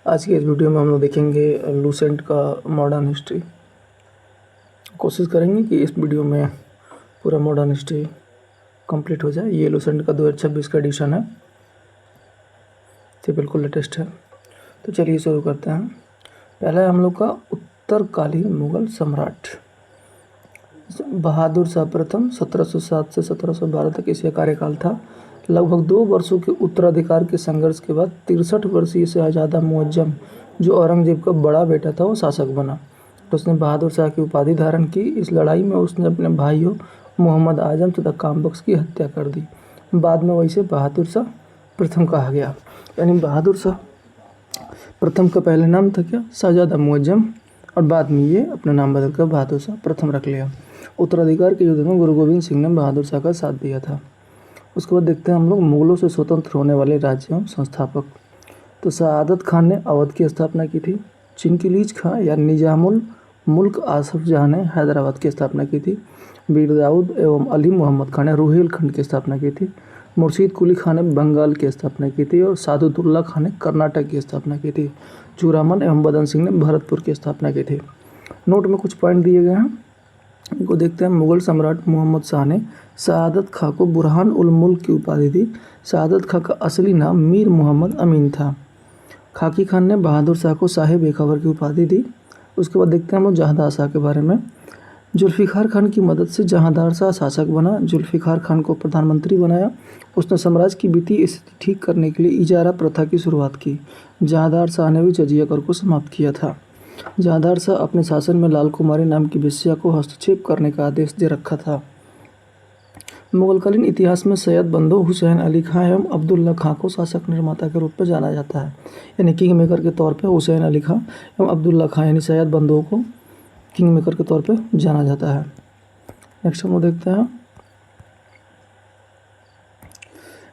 आज की इस वीडियो में हम लोग देखेंगे लूसेंट का मॉडर्न हिस्ट्री। कोशिश करेंगे कि इस वीडियो में पूरा मॉडर्न हिस्ट्री कंप्लीट हो जाए। ये लूसेंट का 2026 का एडिशन है, ये बिल्कुल लेटेस्ट है। तो चलिए शुरू करते हैं। पहला है हम लोग का उत्तरकालीन मुगल सम्राट बहादुर शाह प्रथम। 1707 से 1712 तक इसका कार्यकाल था। लगभग 2 वर्षों के उत्तराधिकार के संघर्ष के बाद 63 वर्षीय शहजादा मुअज्जम, जो औरंगजेब का बड़ा बेटा था, वो शासक बना। तो उसने बहादुर शाह की उपाधि धारण की। इस लड़ाई में उसने अपने भाइयों मोहम्मद आजम तथा कामबख्श की हत्या कर दी। बाद में वैसे बहादुर शाह प्रथम कहा गया। यानी बहादुर शाह प्रथम का पहले नाम था क्या, शहजादा मुअज्जम, और बाद में ये अपना नाम बदलकर बहादुर शाह प्रथम रख लिया। उत्तराधिकार के युद्ध में गुरु गोविंद सिंह ने बहादुर शाह का साथ दिया था। उसके बाद देखते हैं हम लोग मुगलों से स्वतंत्र होने वाले राज्यों संस्थापक। तो सआदत खान ने अवध की स्थापना की थी। चिनकिलीज खां या निजामुल मुल्क आसफ जहाँ ने हैदराबाद की स्थापना की थी। वीर दाऊद एवं अली मोहम्मद खान ने रुहेलखंड की स्थापना की थी। मुर्शीद कुली खान ने बंगाल की स्थापना की थी और सादुतुल्ला खान ने कर्नाटक की स्थापना की थी। चूरामन एवं बदन सिंह ने भरतपुर की स्थापना की थी। नोट में कुछ पॉइंट दिए गए हैं, इनको देखते हैं। मुगल सम्राट मोहम्मद शाह ने सआदत खां को बुरहान उल मुल्क की उपाधि दी। सआदत खां का असली नाम मीर मोहम्मद अमीन था। खाकी खान ने बहादुर शाह को साहिब बेखबर की उपाधि दी। उसके बाद देखते हैं हम लोग जहांदार शाह के बारे में। जुल्फ़िकार खान की मदद से जहांदार शाह शासक बना। जुल्फ़िकार खान को प्रधानमंत्री बनाया। उसने साम्राज्य की वित्तीय स्थिति ठीक करने के लिए इजारा प्रथा की शुरुआत की। जहांदार शाह ने भी जजिया कर को समाप्त किया था। जहांदार शाह अपने शासन में लाल कुमारी नाम की वेश्या को हस्तक्षेप करने का आदेश दे रखा था। मुगलकालीन इतिहास में सैयद बंदो हुसैन अली खां एवं अब्दुल्ला खां को शासक निर्माता के रूप में जाना जाता है। यानी किंग मेकर के तौर पे हुसैन अली खां एवं अब्दुल्ला खां यानी सैयद बंदो को किंग मेकर के तौर पे जाना जाता है। नेक्स्ट हम लोग देखते हैं,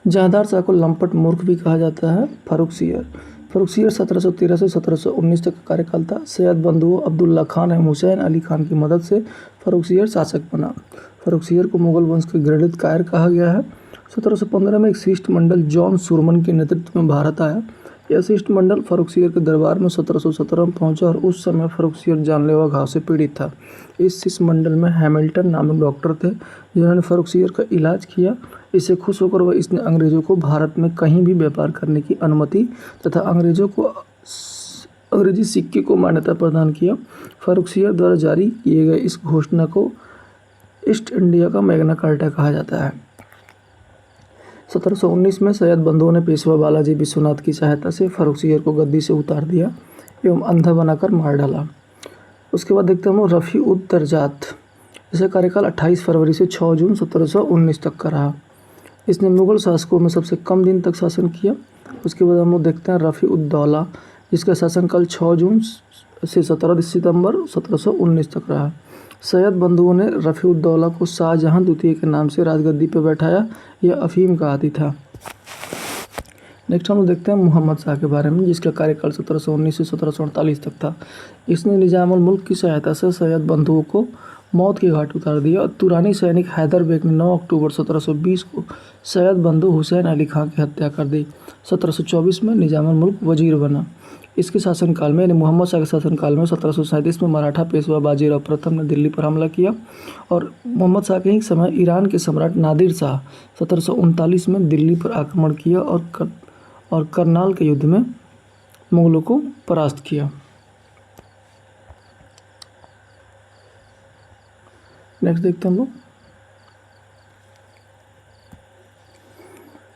जहांदार शाह को लंपट मूर्ख भी कहा जाता है। फर्रुखसियर 1713 से 1719 तक का कार्यकाल था। सैयद बंधुओं अब्दुल्ला खान एवं हुसैन अली खान की मदद से फर्रुखसियर शासक बना। फर्रुखसियर को मुगल वंश के घृणित कायर कहा गया है। 1715 में एक शिष्टमंडल जॉन सुरमन के नेतृत्व में भारत आया। यह शिष्टमंडल फर्रुखसियर के दरबार में 1717 में पहुंचा और उस समय फर्रुखसियर जानलेवा घाव से पीड़ित था। इस शिष्टमंडल में हैमिल्टन नामक डॉक्टर थे, जिन्होंने फर्रुखसियर का इलाज किया। इससे खुश होकर वह इसने अंग्रेजों को भारत में कहीं भी व्यापार करने की अनुमति तथा अंग्रेजों को अंग्रेजी सिक्के को मान्यता प्रदान किया। फर्रुखसियर द्वारा जारी किए गए इस घोषणा को ईस्ट इंडिया का मैग्ना कार्टा कहा जाता है। 1719 में सैयद बंधुओं ने पेशवा बालाजी विश्वनाथ की सहायता से फर्रुखसियर को गद्दी से उतार दिया एवं अंधा बनाकर मार डाला। उसके बाद देखते हैं हम रफ़ी उद दरजात। इसका कार्यकाल 28 फरवरी से 6 जून 1719 तक का रहा। इसने मुगल शासकों में सबसे कम दिन तक शासन किया। उसके बाद हम लोग देखते हैं रफ़ी उद दौला, जिसका शासनकाल 6 जून से 17 सितंबर 1719 तक रहा। सैयद बंधुओं ने रफ़ी उद दौला को शाहजहां द्वितीय के नाम से राजगद्दी पर बैठाया। यह अफीम का आदी था। नेक्स्ट हम लोग देखते हैं मोहम्मद शाह के बारे में, जिसका कार्यकाल 1719 से 1748 तक था। इसने निजामुल मुल्क की सहायता से सैयद बंधुओं को मौत के घाट उतार दिया और तुरानी सैनिक हैदर बेग ने 9 अक्टूबर 1720 को सैयद बंधु हुसैन अली खां की हत्या कर दी। 1724 में निजामुल मुल्क वजीर बना। इसके शासनकाल में यानी मोहम्मद शाह के शासनकाल में 1737 में मराठा पेशवा बाजीराव प्रथम ने दिल्ली पर हमला किया और मोहम्मद शाह के ही समय ईरान के सम्राट नादिर शाह 1739 में दिल्ली पर आक्रमण किया और करनाल के युद्ध में मुगलों को परास्त किया। नेक्स्ट देखते हैं हम लोग,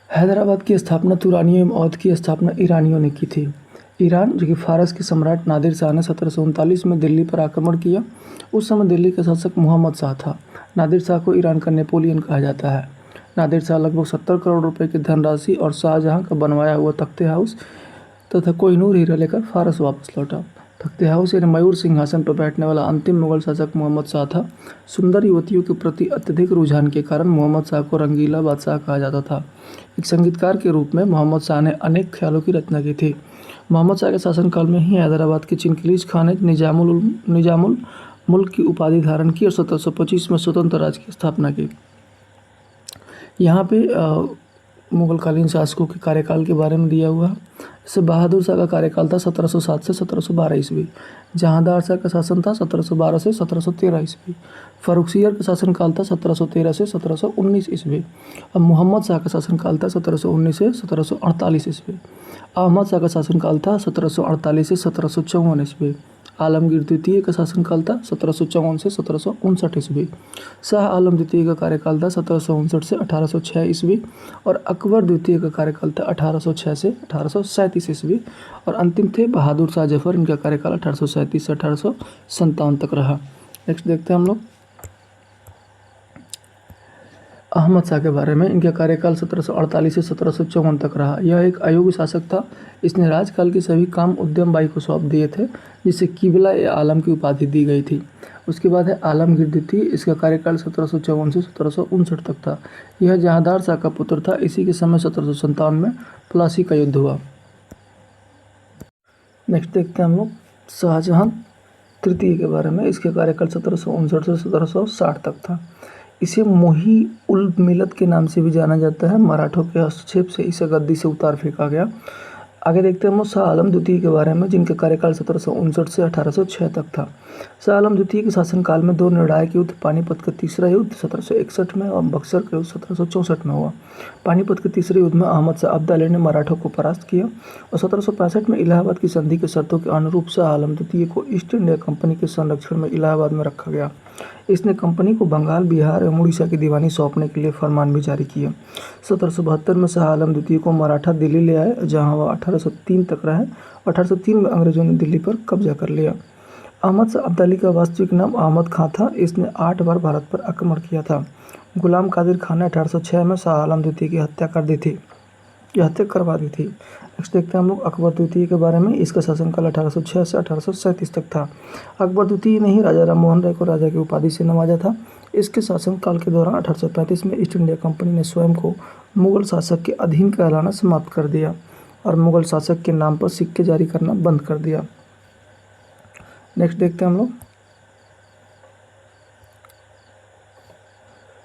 हैदराबाद की स्थापना तुरानियों एवं अवध की स्थापना ईरानियों ने की थी। ईरान, जो कि फारस के सम्राट नादिर शाह ने 1739 में दिल्ली पर आक्रमण किया। उस समय दिल्ली का शासक मोहम्मद शाह था। नादिर शाह को ईरान का नेपोलियन कहा जाता है। नादिर शाह लगभग 70 करोड़ रुपए की धनराशि और शाहजहां का बनवाया हुआ तख्ते हाउस तथा कोहिनूर हीरा लेकर फारस वापस लौटा। तख्ते हाउस यानी मयूर सिंहासन पर बैठने वाला अंतिम मुगल शासक मोहम्मद शाह था। सुंदर युवतियों के प्रति अत्यधिक रुझान के कारण मोहम्मद शाह को रंगीला बादशाह कहा जाता था। एक संगीतकार के रूप में मोहम्मद शाह ने अनेक ख्यालों की रचना की थी। मोहम्मद शाह के शासनकाल में ही हैदराबाद के चिनकिलीज खान ने निजामुल मुल्क की उपाधि धारण की और 1725 में स्वतंत्र राज्य की स्थापना की। यहाँ पे मुगलकालीन शासकों के कार्यकाल के बारे में दिया हुआ है। जैसे बहादुर शाह का कार्यकाल था 1707 से 1712 ईस्वी। जहांदार शाह का शासन था 1712 से 1713 ईस्वी। फर्रुखसियर का शासनकाल था 1713 से 1719 ईस्वी। अब मोहम्मद शाह का शासनकाल था 1719 से 1748 ईस्वी। अहमद शाह का शासनकाल था 1748 से 1754 ईस्वी। आलमगीर द्वितीय का शासनकाल था 1754 से 1759 ईस्वी। शाह आलम द्वितीय का कार्यकाल था 1759 से 1806 ईस्वी। और अकबर द्वितीय का कार्यकाल था 1806 से 1837 ईस्वी। और अंतिम थे बहादुर शाह जफर, इनका कार्यकाल 1837 से 1857 तक रहा। नेक्स्ट देखते हैं हम लोग अहमद शाह के बारे में। इनका कार्यकाल 1748 से 1754 तक रहा। यह एक अयोग्य शासक था। इसने राजकाल के सभी काम उद्यम बाई को सौंप दिए थे, जिसे किबला ए आलम की उपाधि दी गई थी। उसके बाद है आलमगीर द्वितीय। इसका कार्यकाल 1754 से 1759 तक था। यह जहांदार शाह का पुत्र था। इसी के समय 1757 में प्लासी का युद्ध हुआ। नेक्स्ट देखते हैं हम लोग शाहजहां तृतीय के बारे में। इसके कार्यकाल 1759 से 1760 तक था। इसे मोही उल मिलत के नाम से भी जाना जाता है। मराठों के हस्तक्षेप से इसे गद्दी से उतार फेंका गया। आगे देखते हैं हम शाह आलम द्वितीय के बारे में, जिनका कार्यकाल 1759 से 1806 तक था। शाह आलम द्वितीय के शासनकाल में दो निर्णायक युद्ध, पानीपत का तीसरा युद्ध 1761 में और बक्सर का युद्ध 1764 में हुआ। पानीपत के तीसरे युद्ध में अहमद शाह अब्दाली ने मराठों को परास्त किया और 1765 में इलाहाबाद की संधि के शर्तों के अनुरूप शाह आलम द्वितीय को ईस्ट इंडिया कंपनी के संरक्षण में इलाहाबाद में रखा गया। इसने कंपनी को बंगाल, बिहार एवं उड़ीसा की दीवानी सौंपने के लिए फरमान भी जारी किया। 1772 में शाह आलम द्वितीय को मराठा दिल्ली ले आए, जहां वह 1803 तक रहे। 1803 में अंग्रेजों ने दिल्ली पर कब्जा कर लिया। अहमद शाह अब्दाली का वास्तविक नाम अहमद खां था। इसने 8 बार भारत पर आक्रमण किया था। गुलाम कादिर खान ने 1806 में शाह आलम द्वितीय की हत्या करवा दी थी। नेक्स्ट देखते हैं हम लोग अकबर द्वितीय के बारे में। इसका शासनकाल 1806 से 1837 तक था। अकबर द्वितीय ने ही राजा राम मोहन राय को राजा की उपाधि से नवाजा था। इसके शासनकाल के दौरान 1835 में ईस्ट इंडिया कंपनी ने स्वयं को मुगल शासक के अधीन कहलाना समाप्त कर दिया और मुगल शासक के नाम पर सिक्के जारी करना बंद कर दिया। नेक्स्ट देखते हैं हम लोग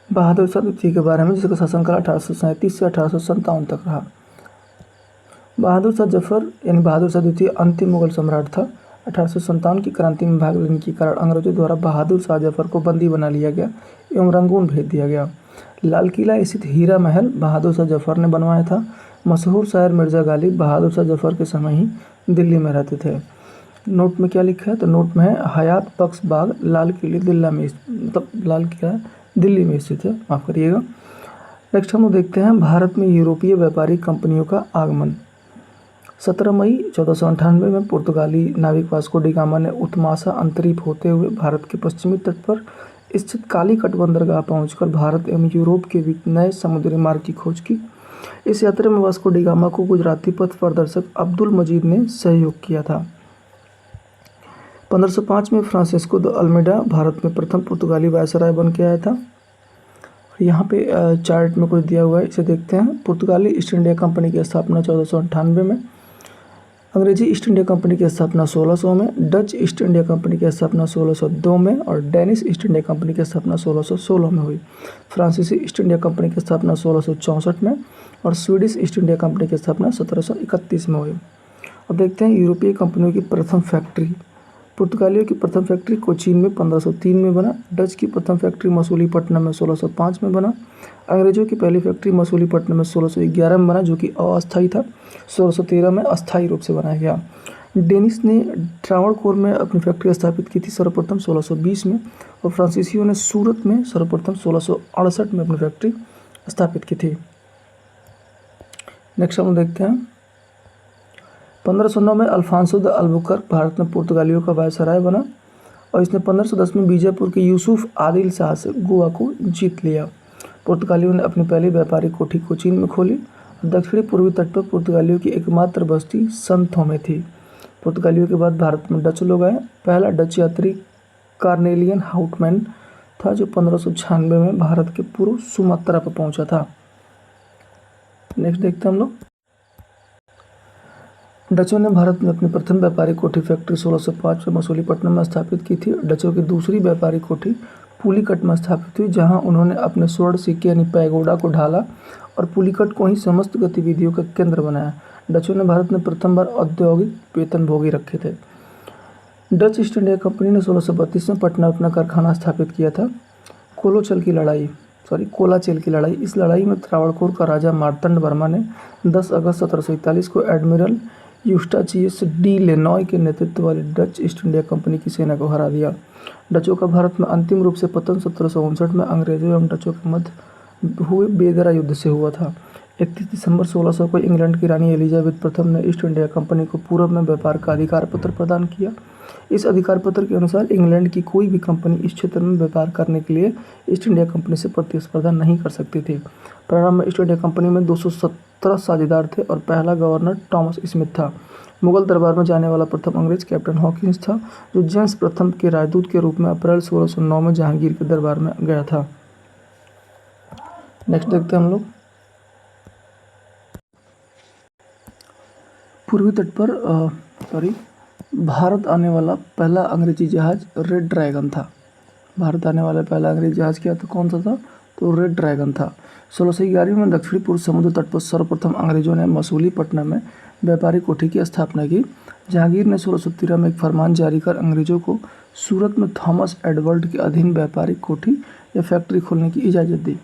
बहादुर शाह द्वितीय के बारे में, जिसका शासनकाल 1837 से 1857 तक रहा। बहादुर शाह जफर यानी बहादुर शाह द्वितीय अंतिम मुगल सम्राट था। 1857 की क्रांति में भाग लेने के कारण अंग्रेजों द्वारा बहादुर शाह जफर को बंदी बना लिया गया एवं रंगून भेज दिया गया। लाल किला स्थित हीरा महल बहादुर शाह जफर ने बनवाया था। मशहूर शायर मिर्जा गालिब बहादुर शाह जफर के समय ही दिल्ली में रहते थे। नोट में क्या लिखा है, तो नोट में है हयात बख्श बाग लाल किला दिल्ली में स्थित है, माफ़ करिएगा। नेक्स्ट हम लोग देखते हैं भारत में यूरोपीय व्यापारी कंपनियों का आगमन। 17 मई 1498 में पुर्तगाली नाविक वास्को डी गामा ने उत्मासा अंतरीप होते हुए भारत के पश्चिमी तट पर स्थित कालीकट बंदरगाह पहुंचकर भारत एवं यूरोप के बीच नए समुद्री मार्ग की खोज की। इस यात्रा में वास्को डी गामा को गुजराती पथ प्रदर्शक अब्दुल मजीद ने सहयोग किया था। 1505 में फ्रांसिस्को द अल्मेडा भारत में प्रथम पुर्तगाली वायसराय बन के आया था। यहाँ पे चार्ट में कुछ दिया हुआ है, इसे देखते हैं। पुर्तगाली ईस्ट इंडिया कंपनी की स्थापना 1498 में, अंग्रेजी ईस्ट इंडिया कंपनी की स्थापना 1600 में, डच ईस्ट इंडिया कंपनी की स्थापना 1602 में और डेनिश ईस्ट इंडिया कंपनी की स्थापना 1616 में हुई। फ्रांसीसी ईस्ट इंडिया कंपनी की स्थापना 1664 में और स्वीडिश ईस्ट इंडिया कंपनी की स्थापना 1731 में हुई। अब देखते हैं यूरोपीय कंपनियों की प्रथम फैक्ट्री। पुर्तगालियों की प्रथम फैक्ट्री कोचीन में 1503 में बना। डच की प्रथम फैक्ट्री मसूलीपट्टनम में 1605 में बना। अंग्रेजों की पहली फैक्ट्री मसूलीपट्टनम में 1611 में बना, जो कि अस्थायी था। 1613 में अस्थायी रूप से बनाया गया। डेनिश ने ट्रावणकोर में अपनी फैक्ट्री स्थापित की थी सर्वप्रथम 1620 में और फ्रांसीसियों ने सूरत में सर्वप्रथम 1668 में अपनी फैक्ट्री स्थापित की थी। नेक्स्ट हम देखते हैं 1509 में अल्फांसो द अल्बुकर्क भारत में पुर्तगालियों का वायसराय बना और इसने 1510 में बीजापुर के यूसुफ आदिल शाह से गोवा को जीत लिया। पुर्तगालियों ने अपनी पहली व्यापारी कोठी कोचीन में खोली और दक्षिणी पूर्वी तट पर पुर्तगालियों की एकमात्र बस्ती संथो में थी। पुर्तगालियों के बाद भारत में डच लोग आए। पहला डच यात्री कार्नेलियन हाउटमैन था, जो 1596 में भारत के पूर्व सुमात्रा पर पहुंचा था। नेक्स्ट देखते हैं हम लोग डचों ने भारत में अपनी प्रथम व्यापारी कोठी फैक्ट्री 1605 में मसूलीपट्टनम में स्थापित की थी। डचों की दूसरी व्यापारी कोठी पुलिकट में स्थापित हुई, जहां उन्होंने अपने स्वर्ण सिक्के यानी पैगोडा को ढाला और पुलिकट को ही समस्त गतिविधियों का केंद्र बनाया। डचों ने भारत में प्रथम बार औद्योगिक वेतनभोगी रखे थे। डच ईस्ट इंडिया कंपनी ने 1632 में पटना अपना कारखाना स्थापित किया था। कोलाचेल की लड़ाई। इस लड़ाई में त्रावणकोर का राजा मार्तंड वर्मा ने 10 अगस्त 1741 को एडमिरल यूस्टाचियस डी लेनॉय के नेतृत्व वाली डच ईस्ट इंडिया कंपनी की सेना को हरा दिया। डचों का भारत में अंतिम रूप से पतन 1759 में अंग्रेजों एवं डचों के मध्य हुए बेदरा युद्ध से हुआ था। 31 दिसंबर 1600 को इंग्लैंड की रानी एलिजाबेथ प्रथम ने ईस्ट इंडिया कंपनी को पूर्व में व्यापार का अधिकार पत्र प्रदान किया। इस अधिकार पत्र के अनुसार इंग्लैंड की कोई भी कंपनी इस क्षेत्र में व्यापार करने के लिए ईस्ट इंडिया कंपनी से प्रतिस्पर्धा नहीं कर सकती थी। प्रारंभ में ईस्ट इंडिया कंपनी में 217 साझेदार थे और पहला गवर्नर टॉमस स्मिथ था। मुगल दरबार में जाने वाला प्रथम अंग्रेज कैप्टन हॉकिंस था, जो जेम्स प्रथम के राजदूत के रूप में अप्रैल 1609 में जहांगीर के दरबार में गया था। नेक्स्ट देखते हैं हम लोग। पूर्वी तट पर भारत आने वाला पहला अंग्रेजी जहाज रेड ड्रैगन था। भारत आने वाला पहला अंग्रेजी जहाज क्या था, कौन सा था, तो रेड ड्रैगन था। 1611 में दक्षिणी पूर्व समुद्र तट पर सर्वप्रथम अंग्रेजों ने मसूलीपट्टनम में व्यापारी कोठी की स्थापना की। जहांगीर ने 1613 में एक फरमान जारी कर अंग्रेजों को सूरत में थॉमस एडवर्ड के अधीन व्यापारिक कोठी या फैक्ट्री खोलने की इजाज़त दी।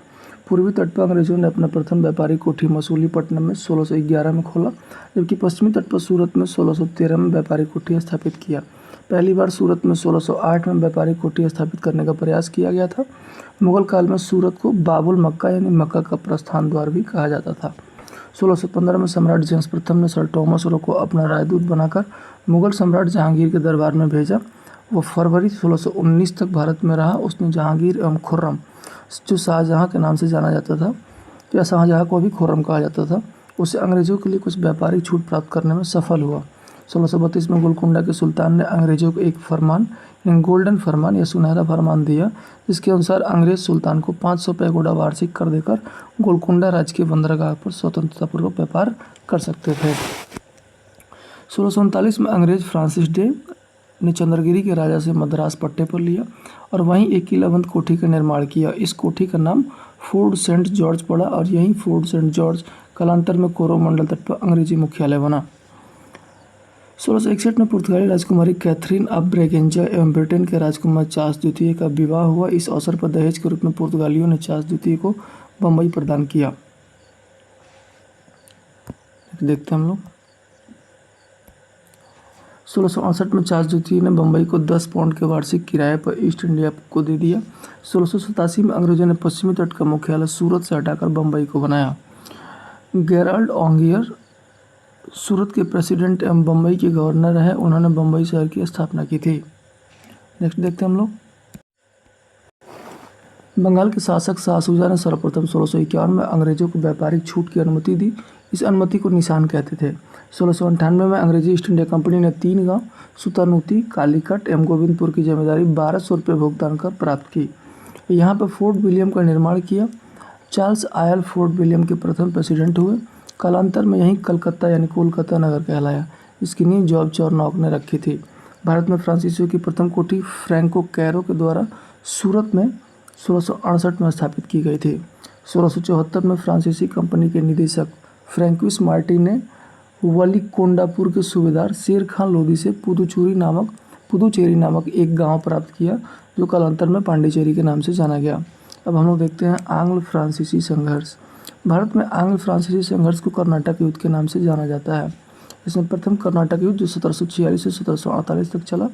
पूर्वी तट पर अंग्रेजों ने अपना प्रथम व्यापारिक कोठी मसूलीपट्टनम में 1611 में खोला, जबकि पश्चिमी तट पर सूरत में 1613 में व्यापारिक कोठी स्थापित किया। पहली बार सूरत में 1608 में व्यापारिक कोठी स्थापित करने का प्रयास किया गया था। मुगल काल में सूरत को बाबुल मक्का यानी मक्का का प्रस्थान द्वार भी कहा जाता था। 1615 में सम्राट जेम्स प्रथम ने सर टॉमस रो को अपना राजदूत बनाकर मुगल सम्राट जहांगीर के दरबार में भेजा। वह फरवरी 1619 तक भारत में रहा। उसने जहांगीर एवं खुर्रम, जो शाहजहाँ के नाम से जाना जाता था, या शाहजहाँ को भी खुर्रम कहा जाता था, उसे अंग्रेजों के लिए कुछ व्यापारिक छूट प्राप्त करने में सफल हुआ। 1632 में गोलकुंडा के सुल्तान ने अंग्रेजों को एक फरमान यानी गोल्डन फरमान या सुनहरा फरमान दिया, जिसके अनुसार अंग्रेज सुल्तान को 500 पैगोडा वार्षिक कर देकर गोलकुंडा राज्य के बंदरगाह पर स्वतंत्रतापूर्वक व्यापार कर सकते थे। 1639 में अंग्रेज फ्रांसिस डे ने चंद्रगिरी के राजा से मद्रास पट्टे पर लिया और वहीं एक किलाबंद कोठी का निर्माण किया। इस कोठी का नाम फोर्ट सेंट जॉर्ज पड़ा और यही फोर्ट सेंट जॉर्ज कालांतर में कोरोमंडल तट पर अंग्रेजी मुख्यालय बना। 1661 में पुर्तगाली राजकुमारी कैथरीन ऑफ ब्रेगेंजा एवं ब्रिटेन के राजकुमार चार्ल्स द्वितीय का विवाह हुआ। इस अवसर पर दहेज के रूप में पुर्तगालियों ने चार्ल्स द्वितीय को बम्बई प्रदान किया। देखते हैं हम लोग। 1668 में चार्ल्स द्वितीय ने बम्बई को 10 पाउंड के वार्षिक किराए पर ईस्ट इंडिया को दे दिया। 1687 में अंग्रेजों ने पश्चिमी तट का मुख्यालय सूरत से हटाकर बम्बई को बनाया। गेराल्ड ऑन्गियर सूरत के प्रेसिडेंट एवं बम्बई के गवर्नर रहे। उन्होंने बम्बई शहर की स्थापना की थी। नेक्स्ट देखते हैं हम लोग। बंगाल के शासक शाह शुजा ने सर्वप्रथम 1651 में अंग्रेजों को व्यापारिक छूट की अनुमति दी। इस अनुमति को निशान कहते थे। 1698 में अंग्रेजी ईस्ट इंडिया कंपनी ने 3 गांव सुतानुती, कालीकट एवं गोविंदपुर की जिम्मेदारी 1200 रुपये भुगतान कर प्राप्त की। यहाँ पर फोर्ट विलियम का निर्माण किया। चार्ल्स आयल फोर्ट विलियम के प्रथम प्रेसिडेंट हुए। कालांतर में यही कलकत्ता यानी कोलकाता नगर कहलाया। इसकी नींव जॉर्ज चार्नॉक ने रखी थी। भारत में फ्रांसीसियों की प्रथम कोठी फ्रैंको कैरो के द्वारा सूरत में 1668 में स्थापित की गई थी। 1674 में फ्रांसीसी कंपनी के निदेशक फ्रैंकोइस मार्टी ने वलीकोंडापुर के सूबेदार शेर खान लोदी से पुदुचेरी नामक एक गांव प्राप्त किया, जो कालांतर में पांडिचेरी के नाम से जाना गया। अब हम लोग देखते हैं आंग्ल फ्रांसीसी संघर्ष। भारत में आंग्ल फ्रांसीसी संघर्ष को कर्नाटक युद्ध के नाम से जाना जाता है। इसमें प्रथम कर्नाटक युद्ध जो 1746 से 1748 तक चला।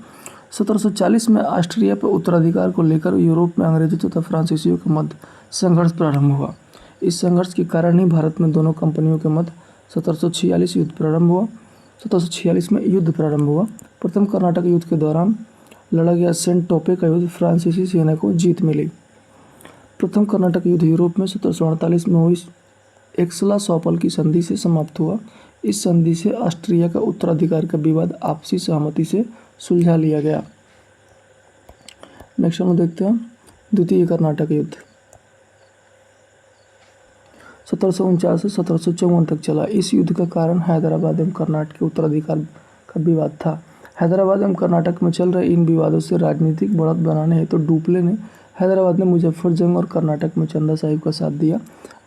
1740 में ऑस्ट्रिया पर उत्तराधिकार को लेकर यूरोप में अंग्रेजों तथा फ्रांसीसियों के मध्य संघर्ष प्रारंभ हुआ। इस संघर्ष के कारण ही भारत में दोनों कंपनियों के मध्य 1746 में युद्ध प्रारंभ हुआ। प्रथम कर्नाटक युद्ध के दौरान लड़ा गया सेंट टोपे का युद्ध फ्रांसीसी सेना को जीत मिली। प्रथम कर्नाटक युद्ध यूरोप में 1748 में हुई एक्सला-सॉपल की संधि से समाप्त हुआ। इस संधि से ऑस्ट्रिया का उत्तराधिकार का विवाद आपसी सहमति से सुलझा लिया गया। नेक्स्ट हम देखते हैं द्वितीय कर्नाटक युद्ध। 1749 से 1754 तक चला। इस युद्ध का कारण हैदराबाद एवं कर्नाटक के उत्तराधिकार का विवाद था। हैदराबाद एवं कर्नाटक में चल रहे इन विवादों से राजनीतिक बढ़त बनाने हेतु डुप्ले ने हैदराबाद ने मुजफ्फर जंग और कर्नाटक में चंदा साहिब का साथ दिया।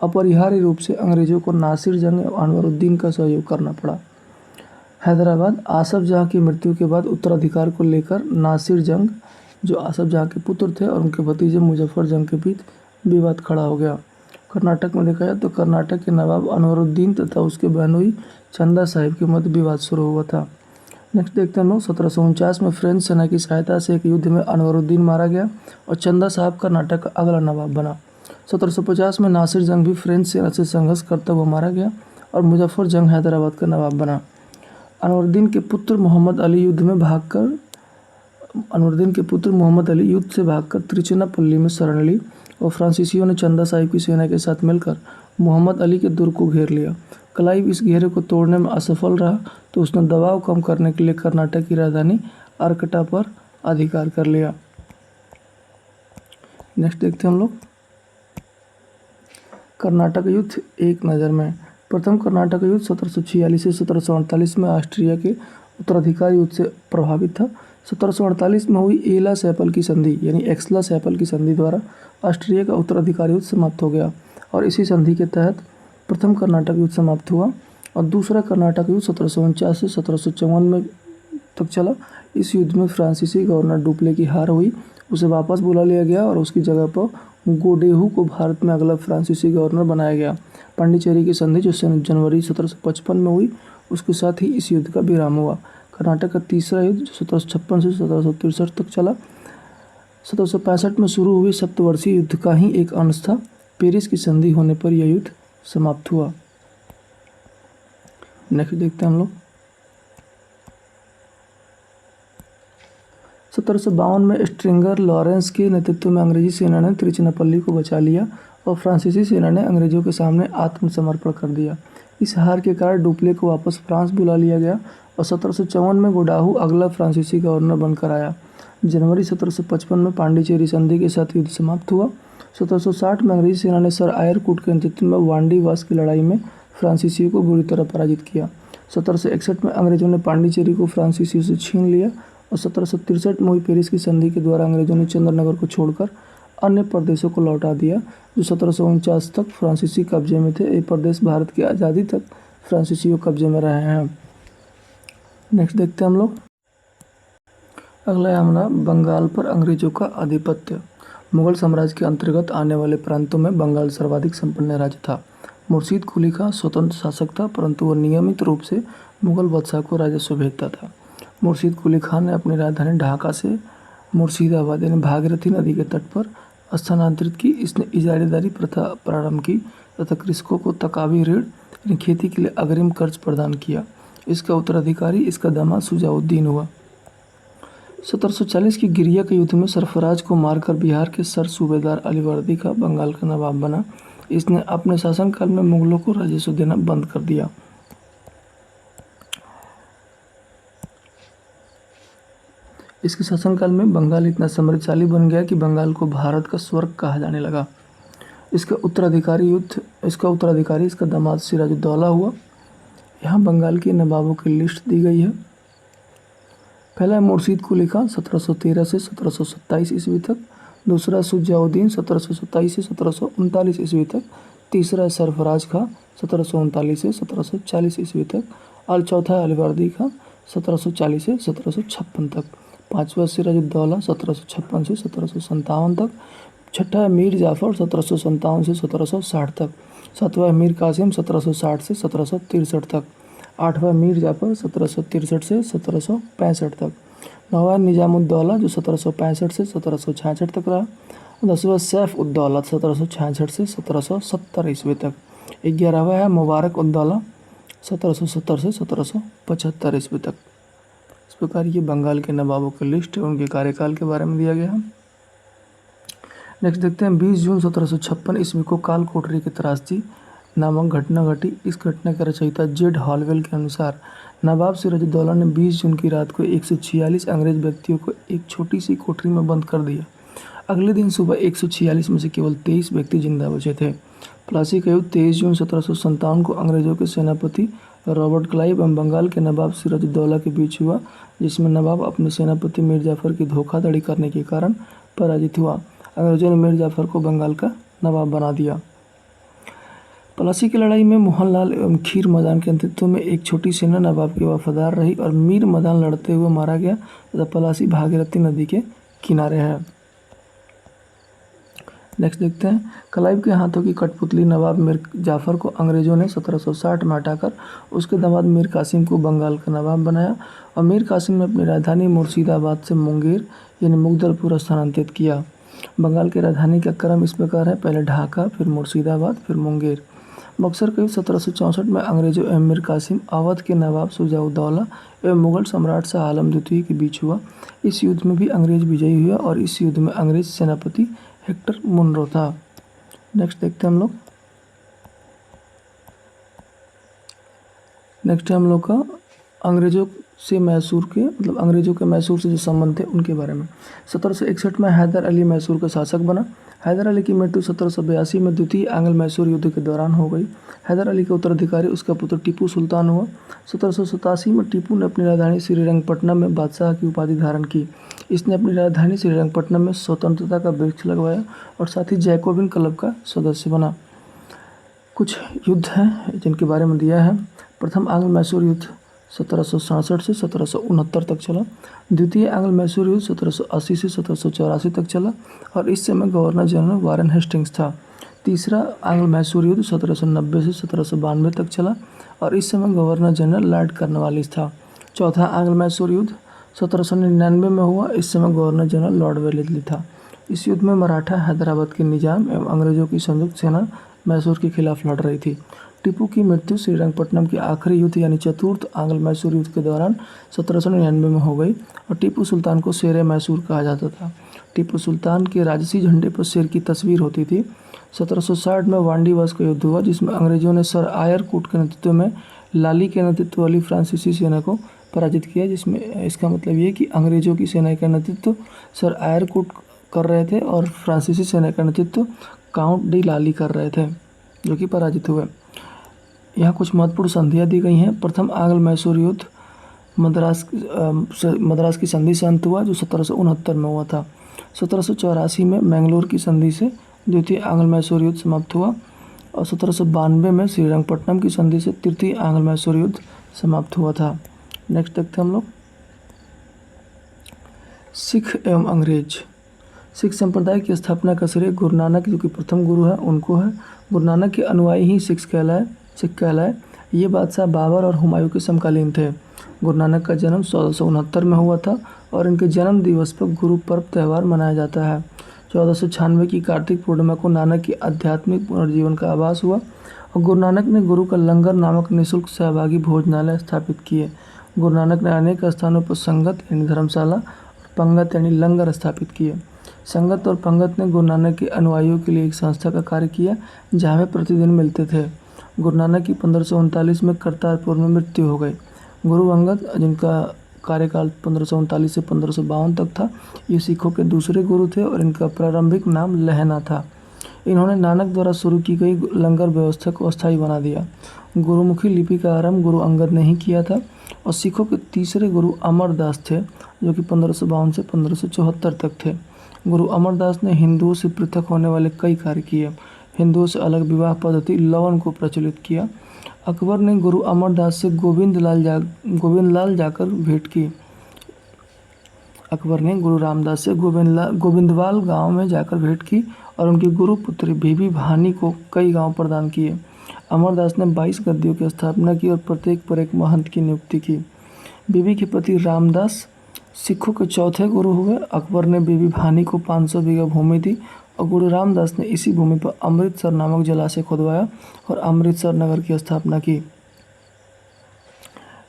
अपरिहार्य रूप से अंग्रेजों को नासिर जंग और अनवरुद्दीन का सहयोग करना पड़ा। हैदराबाद आसफ जहाँ की मृत्यु के बाद उत्तराधिकार को लेकर नासिर जंग, जो आसफ जहाँ के पुत्र थे, और उनके भतीजे मुजफ्फर जंग के बीच विवाद खड़ा हो गया। कर्नाटक में देखा जाए तो कर्नाटक के नवाब अनवरुद्दीन तथा उसके बहनोई चंदा साहिब के मध्य विवाद शुरू हुआ था। नेक्स्ट देखते हैं हम लोग 1749 में फ्रेंच सेना की सहायता से एक युद्ध में अनवरुद्दीन मारा गया और चंदा साहब कर्नाटक का अगला नवाब बना। 1750 में नासिर जंग भी फ्रेंच सेना से संघर्ष करता हुआ मारा गया और मुजफ्फर जंग हैदराबाद का नवाब बना। अनवरुद्दीन के पुत्र मोहम्मद अली युद्ध से भागकर त्रिचनापल्ली में शरण ली और फ्रांसीसियों ने चंदा साहिब की सेना के साथ मिलकर मोहम्मद अली के दुर्ग को घेर लिया। क्लाइव इस घेरे को तोड़ने में असफल रहा तो उसने दबाव कम करने के लिए कर्नाटक की राजधानी अरकटा पर अधिकार कर लिया। नेक्स्ट देखते हैं हम लोग कर्नाटक युद्ध एक नज़र में। प्रथम कर्नाटक युद्ध 1746 से 1748 में ऑस्ट्रिया के उत्तराधिकार युद्ध से प्रभावित था। 1748 में हुई एला सैपल की संधि यानी एक्सला सैपल की संधि द्वारा ऑस्ट्रिया का उत्तराधिकार युद्ध समाप्त हो गया और इसी संधि के तहत प्रथम कर्नाटक युद्ध समाप्त हुआ और दूसरा कर्नाटक युद्ध 1749 से 1754 में तक चला। इस युद्ध में फ्रांसीसी गवर्नर डुप्ले की हार हुई, उसे वापस बुला लिया गया और उसकी जगह पर गोडेहू को भारत में अगला फ्रांसीसी गवर्नर बनाया गया। पांडिचेरी की संधि जो जनवरी 1755 में हुई, उसके साथ ही इस युद्ध का विराम हुआ। कर्नाटक का तीसरा युद्ध जो 1756 से 1763 तक चला, 1765 में शुरू हुए सप्तवर्षीय युद्ध का ही एक अंश था। पेरिस की संधि होने पर यह युद्ध समाप्त हुआ। नेक्स्ट देखते हैं हम लोग 1752 में स्ट्रिंगर लॉरेंस के नेतृत्व में अंग्रेजी सेना ने त्रिचनापल्ली को बचा लिया और फ्रांसीसी सेना ने अंग्रेजों के सामने आत्मसमर्पण कर दिया। इस हार के कारण डुप्ले को वापस फ्रांस बुला लिया गया और 1754 में गोडाहू अगला फ्रांसीसी गवर्नर बनकर आया। जनवरी 1755 में पांडिचेरी संधि के साथ युद्ध समाप्त हुआ। 1760 में अंग्रेजी सेना ने सर आयरकुट के नेतृत्व में वांडी वास की लड़ाई में फ्रांसीसियों को बुरी तरह पराजित किया। 1761 में अंग्रेजों ने पांडिचेरी को फ्रांसीसियों से छीन लिया और 1763 में हुई पेरिस की संधि के द्वारा अंग्रेजों ने चंद्रनगर को छोड़कर अन्य प्रदेशों को लौटा दिया जो 1749 तक फ्रांसीसी कब्जे में थे। ये प्रदेश भारत की आज़ादी तक फ्रांसीसियों कब्जे में रहे हैं। नेक्स्ट देखते हैं हम लोग अगला है हमारा बंगाल पर अंग्रेजों का आधिपत्य। मुगल साम्राज्य के अंतर्गत आने वाले प्रांतों में बंगाल सर्वाधिक संपन्न राज्य था। मुर्शीद कुली खां स्वतंत्र शासक था, परंतु वह नियमित रूप से मुगल बादशाह को राजस्व भेजता था। मुर्शीद कुली खां ने अपनी राजधानी ढाका से मुर्शिदाबाद यानी भागीरथी नदी के तट पर स्थानांतरित की। इसने इजारेदारी प्रथा प्रारंभ की तथा कृषकों को तकावी ऋण यानी खेती के लिए अग्रिम कर्ज प्रदान किया। इसका उत्तराधिकारी इसका दामाद शुजाउद्दीन हुआ। 1740 की गिरिया के युद्ध में सरफराज को मारकर बिहार के सर सूबेदार अलीवर्दी का बंगाल का नवाब बना। इसने अपने शासनकाल में मुगलों को राजस्व देना बंद कर दिया। इसके शासनकाल में बंगाल इतना समृद्धशाली बन गया कि बंगाल को भारत का स्वर्ग कहा जाने लगा। इसका उत्तराधिकारी इसका दामाद सिराजुद्दौला हुआ। यहाँ बंगाल के नवाबों की लिस्ट दी गई है। पहला है मुर्शीद कुली खां 1713 से 1727 ईस्वी तक। दूसरा शुजाउद्दीन 1727 से 1739 ईस्वी तक। तीसरा सरफराज खां 1739 से 1740 ईस्वी तक और चौथा अलीवर्दी खां 1740 से 1756 तक। पाँचवा सिराजुद्दौला 1756 से 1757 तक। छठा है मीर जाफ़र 1757 से 1760 तक। सातवां मीर कासिम 1760 से 1763 तक। आठवां मीर जाफ़र 1763 से 1765 तक। नौवां निज़ामुद्दौला जो 1765 से 1766 तक रहा। 10वां सैफ उद्दौला 1766 से 1770 ईस्वी तक। 11वां है मुबारक उद्दौला 1770 से 1775 ईस्वी तक। इस प्रकार ये बंगाल के नवाबों की लिस्ट है, उनके कार्यकाल के बारे में दिया गया है। नेक्स्ट देखते हैं 20 जून 1756 ईस्वी को काल कोठरी की त्रासदी नामक घटना घटी। इस घटना के रचयिता जेड हॉलवेल के अनुसार नवाब सिराजुद्दौला ने 20 जून की रात को 146 अंग्रेज व्यक्तियों को एक छोटी सी कोठरी में बंद कर दिया। अगले दिन सुबह 146 में से केवल 23 व्यक्ति जिंदा बचे थे। प्लासी का युद्ध 23 जून 1757 को अंग्रेजों के सेनापति रॉबर्ट क्लाइव एवं बंगाल के नवाब सिराजुद्दौला के बीच हुआ, जिसमें नवाब अपने सेनापति मीर जाफ़र की धोखाधड़ी करने के कारण पराजित हुआ। अंग्रेजों ने मीर जाफ़र को बंगाल का नवाब बना दिया। प्लासी की लड़ाई में मोहनलाल एवं खीर मदान के नेतृत्व में एक छोटी सेना नवाब के वफादार रही और मीर मदान लड़ते हुए मारा गया तथा प्लासी भागीरथी नदी के किनारे है। नेक्स्ट देखते हैं, क्लाइव के हाथों की कठपुतली नवाब मीर जाफ़र को अंग्रेजों ने 1760 में हटाकर उसके दामाद मीर कासिम को बंगाल का नवाब बनाया और मीर कासिम ने अपनी राजधानी मुर्शिदाबाद से मुंगेर यानी मुगदलपुर स्थानांतरित किया। बंगाल की राजधानी का क्रम इस प्रकार है, पहले ढाका, फिर मुर्शिदाबाद, फिर मुंगेर। बक्सर के 1764 में अंग्रेजों एवं मीर कासिम अवध के नवाब शुजाउद्दौला एवं मुगल सम्राट शाह आलम द्वितीय के बीच हुआ। इस युद्ध में भी अंग्रेज विजयी हुआ और इस युद्ध में अंग्रेज सेनापति हेक्टर मुनरो था। नेक्स्ट देखते हैं हम लोग, नेक्स्ट है हम लोग का अंग्रेजों से मैसूर के अंग्रेजों के मैसूर से जो संबंध थे उनके बारे में। 1761 में हैदर अली मैसूर का शासक बना। हैदर अली की मृत्यु 1782 में द्वितीय आंग्ल मैसूर युद्ध के दौरान हो गई। हैदर अली का उत्तराधिकारी उसका पुत्र टीपू सुल्तान हुआ। 1787 में टीपू ने अपनी राजधानी श्रीरंगपट्टनम में बादशाह की उपाधि धारण की। इसने अपनी राजधानी श्रीरंगपट्टनम में स्वतंत्रता का वृक्ष लगवाया और साथ ही जैकोबिन क्लब का सदस्य बना। कुछ युद्ध हैं जिनके बारे में दिया है। प्रथम आंग्ल मैसूर युद्ध 1767 से 1769 तक चला। द्वितीय आंग्ल मैसूर युद्ध 1780 से 1784 तक चला और इस समय गवर्नर जनरल वारेन हेस्टिंग्स था। तीसरा आंग्ल मैसूर युद्ध 1790 से 1792 तक चला और इस समय गवर्नर जनरल लॉर्ड कॉर्नवालिस था। चौथा आंग्ल मैसूर युद्ध 1799 में हुआ, इस समय गवर्नर जनरल लॉर्ड वेलेस्ली था। इस युद्ध में मराठा हैदराबाद के निजाम एवं अंग्रेजों की संयुक्त सेना मैसूर के खिलाफ लड़ रही थी। टीपू की मृत्यु श्रीरंगपट्टनम के आखिरी युद्ध यानी चतुर्थ आंग्ल मैसूर युद्ध के दौरान 1799 में हो गई और टीपू सुल्तान को शेर मैसूर कहा जाता था। टीपू सुल्तान के राजसी झंडे पर शेर की तस्वीर होती थी। 1760 में वांडीवास का युद्ध हुआ जिसमें अंग्रेजों ने सर आयर कूट के नेतृत्व में लाली के नेतृत्व वाली फ्रांसीसी सेना को पराजित किया, जिसमें इसका मतलब ये कि अंग्रेजों की सेना का नेतृत्व सर आयर कूट कर रहे थे और फ्रांसीसी सेना का नेतृत्व काउंट डी लाली कर रहे थे, जो कि पराजित हुए। यहाँ कुछ महत्वपूर्ण संधियाँ दी गई हैं। प्रथम आंग्ल मैसूर युद्ध मद्रास की संधि से अंत हुआ जो 1769 में हुआ था। 1784 में मैंगलोर की संधि से द्वितीय आंग्ल मैसूर युद्ध समाप्त हुआ और 1792 में श्रीरंगपट्टनम की संधि से तृतीय आंग्ल मैसूर युद्ध समाप्त हुआ था। नेक्स्ट देखते हैं हम लोग, सिख एवं अंग्रेज। सिख संप्रदाय की स्थापना का श्रेय गुरु नानक जो कि प्रथम गुरु है उनको है। गुरु नानक के अनुयायी ही सिख कहलाए। ये बादशाह बाबर और हुमायूं के समकालीन थे। गुरु नानक का जन्म 1469 में हुआ था और इनके जन्म दिवस पर गुरु पर्व त्यौहार मनाया जाता है। 1496 की कार्तिक पूर्णिमा को नानक के आध्यात्मिक पुनर्जीवन का आभास हुआ और गुरु नानक ने गुरु का लंगर नामक निःशुल्क सहभागी भोजनालय स्थापित किए। गुरु नानक ने अनेक स्थानों पर संगत यानी धर्मशाला और पंगत यानी लंगर स्थापित किए। संगत और पंगत ने गुरु नानक के अनुयायियों के लिए एक संस्था का कार्य किया जहाँ वे प्रतिदिन मिलते थे। गुरु नानक की 1539 में करतारपुर में मृत्यु हो गई। गुरु अंगद जिनका कार्यकाल 1539 से 1552 तक था, ये सिखों के दूसरे गुरु थे और इनका प्रारंभिक नाम लहना था। इन्होंने नानक द्वारा शुरू की गई लंगर व्यवस्था को अस्थायी बना दिया। गुरुमुखी लिपि का आरंभ गुरु अंगद ने ही किया था और सिखों के तीसरे गुरु अमरदास थे जो कि 1552 से 1574 तक थे। गुरु अमरदास ने हिंदुओं से पृथक होने वाले कई कार्य किए। हिंदुओं से अलग विवाह पद्धति लवन को प्रचलित किया। अकबर ने गुरु अमरदास से गोविंद लाल जाकर भेंट की। अकबर ने गुरु रामदास से गोविंदवाल गांव में जाकर भेंट की और उनकी गुरु पुत्री बीबी भानी को कई गांव प्रदान किए। अमरदास ने 22 गद्दियों की स्थापना की और प्रत्येक पर एक महंत की नियुक्ति की। बीबी के पति रामदास सिखों के चौथे गुरु हुए। अकबर ने बीबी भानी को 500 बीघा भूमि दी और गुरु रामदास ने इसी भूमि पर अमृतसर नामक जलाशय खुदवाया और अमृतसर नगर की स्थापना की।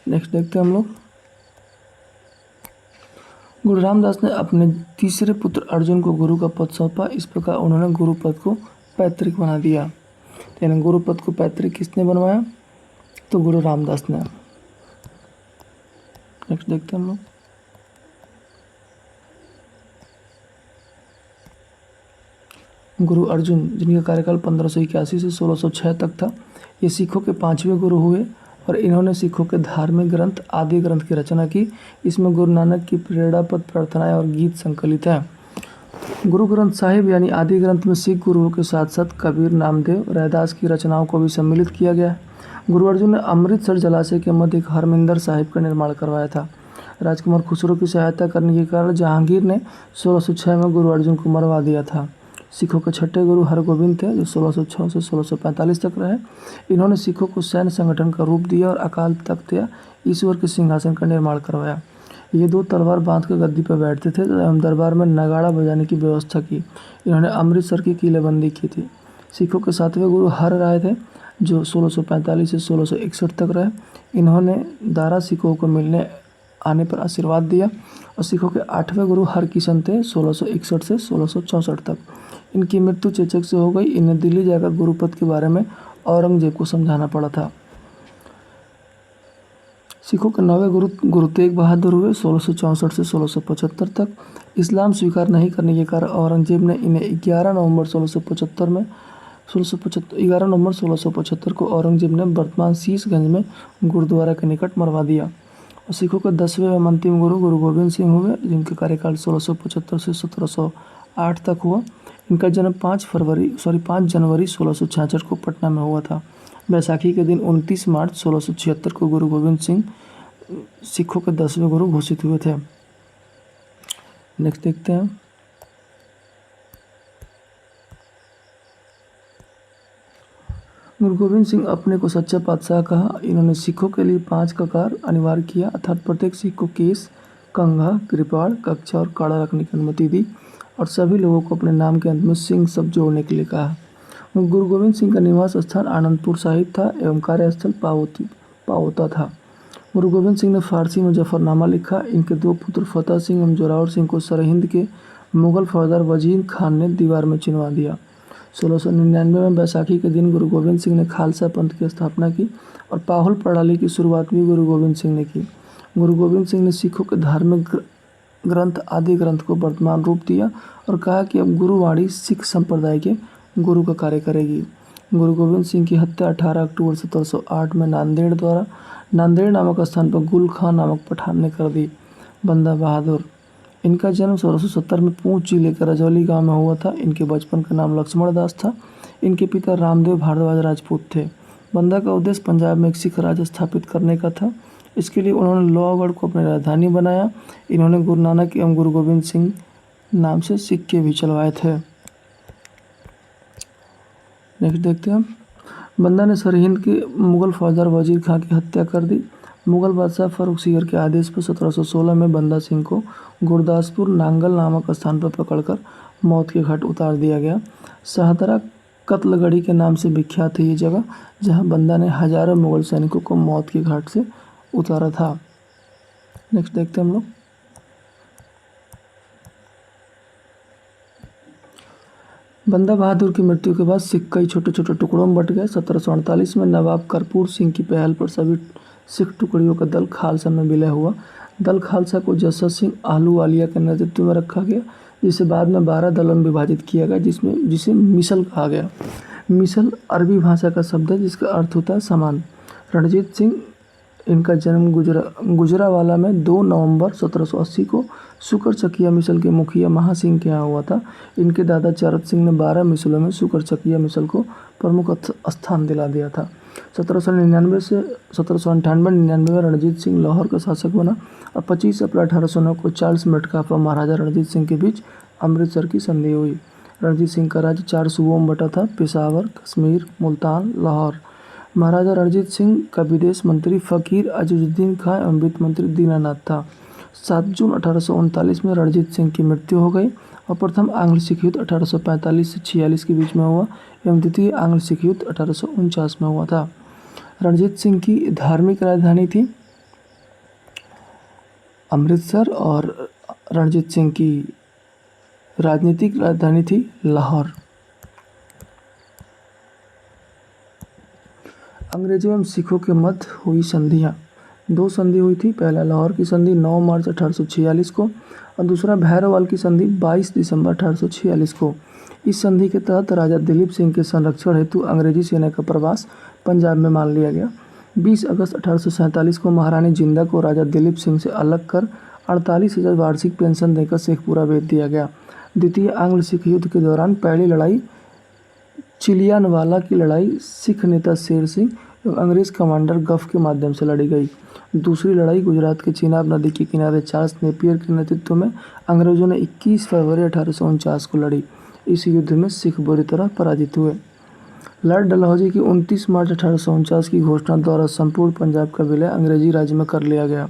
नेक्स्ट देखते हैं हम लोग, गुरु रामदास ने अपने तीसरे पुत्र अर्जुन को गुरु का पद सौंपा। इस प्रकार उन्होंने गुरु पद को पैतृक बना दिया। यानी गुरु पद को पैतृक किसने बनवाया? तो गुरु रामदास ने। नेक्स्ट देखते हैं हम लोग, गुरु अर्जुन जिनका कार्यकाल 1581 से 1606 तक था, ये सिखों के 5वें गुरु हुए और इन्होंने सिखों के धार्मिक ग्रंथ आदि ग्रंथ की रचना की। इसमें गुरु नानक की प्रेरणा पर प्रार्थनाएं और गीत संकलित हैं। गुरु ग्रंथ साहिब यानी आदि ग्रंथ में सिख गुरुओं के साथ साथ कबीर, नामदेव, रैदास की रचनाओं को भी सम्मिलित किया गया है। गुरु अर्जुन ने अमृतसर जलाशय के मध्य एक हरमिंदर साहिब का निर्माण करवाया था। राजकुमार खुसरो की सहायता करने के कारण जहांगीर ने 1606 में गुरु अर्जुन को मरवा दिया था। सिखों के छठे गुरु हरगोविंद थे, जो 1606 से 1645 तक रहे। इन्होंने सिखों को सैन्य संगठन का रूप दिया और अकाल तख्त या ईश्वर के सिंहासन का निर्माण करवाया। ये दो तलवार बांध कर गद्दी पर बैठते थे एवं दरबार में नगाड़ा बजाने की व्यवस्था की। इन्होंने अमृतसर की किलेबंदी की थी। सिखों के सातवें गुरु हर राय थे, जो 1645 से 1661 तक रहे। इन्होंने दारा सिखों को मिलने आने पर आशीर्वाद दिया। और सिखों के आठवें गुरु हरकिशन थे, 1661 से 1664 तक। इनकी मृत्यु चेचक से हो गई। इन्हें दिल्ली जाकर गुरुपद के बारे में औरंगजेब को समझाना पड़ा था। सिखों के नौवें गुरु गुरु तेग बहादुर हुए, 1664 से 1675 तक। इस्लाम स्वीकार नहीं करने के कारण औरंगजेब ने इन्हें 11 नवंबर 1675 को औरंगजेब ने वर्तमान शीशगंज में गुरुद्वारा के निकट मरवा दिया। और सिखों के 10वें एवं अंतिम गुरु गुरु गोविंद सिंह हुए, जिनके कार्यकाल 1675 से 1708 तक हुआ। इनका जन्म 5 जनवरी 1666 को पटना में हुआ था। बैसाखी के दिन 29 मार्च 1676 को गुरु गोविंद सिंह सिखों के 10वें गुरु घोषित हुए थे। नेक्स्ट देखते हैं। गुरु गोविंद सिंह अपने को सच्चा पातशाह कहा। इन्होंने सिखों के लिए 5 ककार अनिवार्य किया, अर्थात प्रत्येक सिख को केस, कंघा, कृपाण, कक्षा और काड़ा रखने की अनुमति दी और सभी लोगों को अपने नाम के अंत में सिंह शब्द जोड़ने के लिए कहा। गुरु गोविंद सिंह का निवास स्थान आनंदपुर साहिब था एवं कार्यस्थल पावोता था। गुरु गोविंद सिंह ने फारसी में जफरनामा लिखा। इनके 2 पुत्र फतेह सिंह एवं जोरावर सिंह को सरहिंद के मुगल फौजदार वजीर खान ने दीवार में चिनवा दिया। 1699 में बैसाखी के दिन गुरु गोविंद सिंह ने खालसा पंथ की स्थापना की और पाहुल प्रणाली की शुरुआत भी गुरु गोविंद सिंह ने की। गुरु गोविंद सिंह ने सिखों के धार्मिक ग्रंथ आदि ग्रंथ को वर्तमान रूप दिया और कहा कि अब गुरुवाणी सिख संप्रदाय के गुरु का कार्य करेगी। गुरु गोविंद सिंह की हत्या 18 अक्टूबर 1708 में नांदेड़ नामक स्थान पर गुल खां नामक पठान ने कर दी। बंदा बहादुर, इनका जन्म 1670 में पूंछ जिले के रजौली गांव में हुआ था। इनके बचपन का नाम लक्ष्मण दास था। इनके पिता रामदेव भारद्वाज राजपूत थे। बंदा का उद्देश्य पंजाब में एक सिख राज्य स्थापित करने का था। इसके लिए उन्होंने लोहागढ़ को अपनी राजधानी बनाया। इन्होंने गुरु नानक एवं गुरु गोविंद सिंह नाम से सिक्के भी चलवाए थे। नेक्स्ट देखते हैं। बंदा ने सरहिंद के मुगल फौजदार वजीर खां की हत्या कर दी। मुगल बादशाह फर्रुख सीगर के आदेश पर 1716 में बंदा सिंह को गुरदासपुर नांगल नामक स्थान पर पकड़कर मौत के घाट उतार दिया गया। शाहदरा कत्लगढ़ी के नाम से विख्यात है ये जगह, जहां बंदा ने हजारों मुगल सैनिकों को मौत के घाट से उतारा था। नेक्स्ट देखते हैं हम लोग। बंदा बहादुर की मृत्यु के बाद सिख कई छोटे छोटे टुकड़ों में बट गए। 1748 में नवाब करपूर सिंह की पहल पर सभी सिख टुकड़ियों का दल खालसा में विलय हुआ। दल खालसा को जस्सा सिंह आहलूवालिया के नेतृत्व में रखा गया, जिसे बाद में 12 दलों में विभाजित किया गया, जिसे मिसल कहा गया। मिसल अरबी भाषा का शब्द है जिसका अर्थ होता है समान। रणजीत सिंह, इनका जन्म गुजरावाला में 2 नवंबर 1780 को शुकर चकिया मिसल के मुखिया महासिंह के यहाँ हुआ था। इनके दादा चरत सिंह ने 12 मिसलों में शुकर चकिया मिसल को प्रमुख स्थान दिला दिया था। 1799 से 1798-99 में रणजीत सिंह लाहौर का शासक बना और 25 अप्रैल 1809 को चार्ल्स मेटकाफ और महाराजा रणजीत सिंह के बीच अमृतसर की संधि हुई। रणजीत सिंह का राज्य 4 सूबों में बटा था: पेशावर, कश्मीर, मुल्तान, लाहौर। महाराजा रणजीत सिंह का विदेश मंत्री फ़कीर अज़ीज़ुद्दीन खां एवं वित्त मंत्री दीनानाथ था। 7 जून 1839 में रणजीत सिंह की मृत्यु हो गई और प्रथम आंग्ल सिख युद्ध 1845 से 46 के बीच में हुआ एवं द्वितीय आंग्ल सिख युद्ध 1849 में हुआ था। रणजीत सिंह की धार्मिक राजधानी थी अमृतसर और रणजीत सिंह की राजनीतिक राजधानी थी लाहौर। अंग्रेजों एवं सिखों के मध्य हुई संधियाँ। 2 संधि हुई थी। पहला लाहौर की संधि 9 मार्च 1846 को और दूसरा भैरववाल की संधि 22 दिसंबर 1846 को। इस संधि के तहत राजा दिलीप सिंह के संरक्षण हेतु अंग्रेजी सेना का प्रवास पंजाब में मान लिया गया। 20 अगस्त 1847 को महारानी जिंदा को राजा दिलीप सिंह से अलग कर 48,000 वार्षिक पेंशन देकर शेखपुरा भेज दिया गया। द्वितीय आंग्ल सिख युद्ध के दौरान पहली लड़ाई चिलियानवाला की लड़ाई सिख नेता शेर सिंह एवं अंग्रेज कमांडर गफ के माध्यम से लड़ी गई। दूसरी लड़ाई गुजरात के चिनाब नदी के किनारे चार्ल्स नेपियर के नेतृत्व में अंग्रेजों ने 21 फरवरी 1849 को लड़ी। इस युद्ध में सिख बुरी तरह पराजित हुए। लॉर्ड डलहौजी की 29 मार्च 1849 की घोषणा द्वारा संपूर्ण पंजाब का विलय अंग्रेजी राज्य में कर लिया गया।